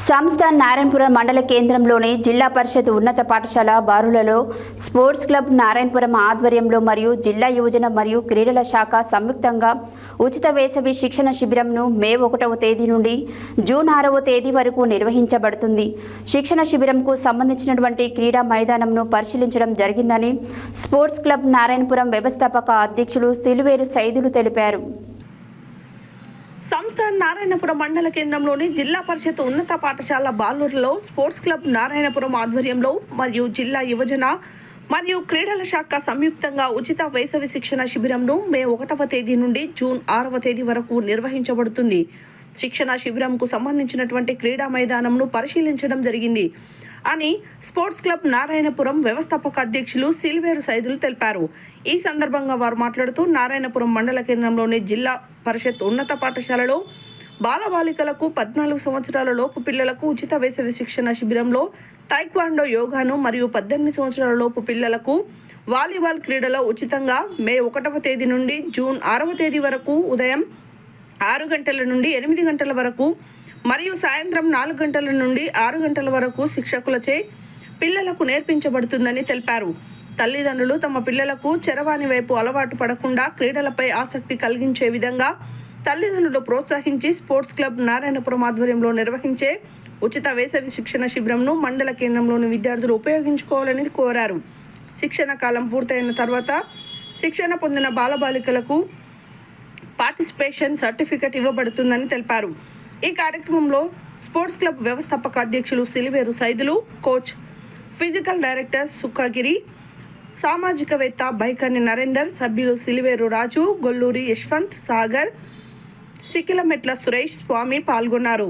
సంస్థ నారాయణపురం మండల కేంద్రంలోని జిల్లా పరిషత్ ఉన్నత పాఠశాల బారులలో స్పోర్ట్స్ క్లబ్ నారాయణపురం ఆధ్వర్యంలో మరియు జిల్లా యువజన మరియు క్రీడల శాఖ సంయుక్తంగా ఉచిత వేసవి శిక్షణ శిబిరంను మే 1వ తేదీ నుండి జూన్ 6వ తేదీ వరకు నిర్వహించబడుతుంది. శిక్షణ శిబిరంకు సంబంధించినటువంటి క్రీడా మైదానంను పరిశీలించడం జరిగిందని స్పోర్ట్స్ క్లబ్ నారాయణపురం వ్యవస్థాపక అధ్యక్షులు సిలువేరు సైదులు తెలిపారు. సంస్థ నారాయణపురం మండల కేంద్రంలోని జిల్లా పరిషత్ ఉన్నత పాఠశాల బాలూరులో స్పోర్ట్స్ క్లబ్ నారాయణపురం ఆధ్వర్యంలో మరియు జిల్లా యువజన మరియు క్రీడల శాఖ సంయుక్తంగా ఉచిత వేసవి శిక్షణ శిబిరంను మే 1వ తేదీ నుండి జూన్ 6వ తేదీ వరకు నిర్వహించబడుతుంది. శిక్షణ శిబిరంకు సంబంధించినటువంటి క్రీడా మైదానంను పరిశీలించడం జరిగింది అని స్పోర్ట్స్ క్లబ్ నారాయణపురం వ్యవస్థాపక అధ్యక్షులు సిల్వేరు సైదులు తెలిపారు. ఈ సందర్భంగా వారు మాట్లాడుతూ నారాయణపురం మండల కేంద్రంలోని జిల్లా పరిషత్ ఉన్నత పాఠశాలలో బాలబాలికలకు 14 సంవత్సరాల లోపు పిల్లలకు ఉచిత వేసవి శిక్షణ శిబిరంలో తైక్వాండో యోగాను మరియు 18 సంవత్సరాల లోపు పిల్లలకు వాలీబాల్ క్రీడలో ఉచితంగా మే 1వ తేదీ నుండి జూన్ 6వ తేదీ వరకు ఉదయం 6 గంటల నుండి 8 గంటల వరకు మరియు సాయంత్రం 4 గంటల నుండి 6 గంటల వరకు శిక్షకులచే పిల్లలకు నేర్పించబడుతుందని తెలిపారు. తల్లిదండ్రులు తమ పిల్లలకు చరవాణి వైపు అలవాటు పడకుండా క్రీడలపై ఆసక్తి కలిగించే విధంగా తల్లిదండ్రులు ప్రోత్సహించి స్పోర్ట్స్ క్లబ్ నారాయణపురం ఆధ్వర్యంలో నిర్వహించే ఉచిత వేసవి శిక్షణ శిబిరంను మండల కేంద్రంలోని విద్యార్థులు ఉపయోగించుకోవాలని కోరారు. శిక్షణ కాలం పూర్తయిన తర్వాత శిక్షణ పొందిన బాలబాలికలకు పార్టిసిపేషన్ సర్టిఫికెట్ ఇవ్వబడుతుందని తెలిపారు. ఈ కార్యక్రమంలో స్పోర్ట్స్ క్లబ్ వ్యవస్థాపక అధ్యక్షులు Siliveru Saidulu, coach, physical director Sukhagiri, సామాజికవేత్త బైకర్ని నరేందర్, సభ్యులు సిలివేరు రాజు, గొల్లూరి యశ్వంత్, సాగర్, సికిలమెట్ల సురేష్ స్వామి పాల్గొన్నారు.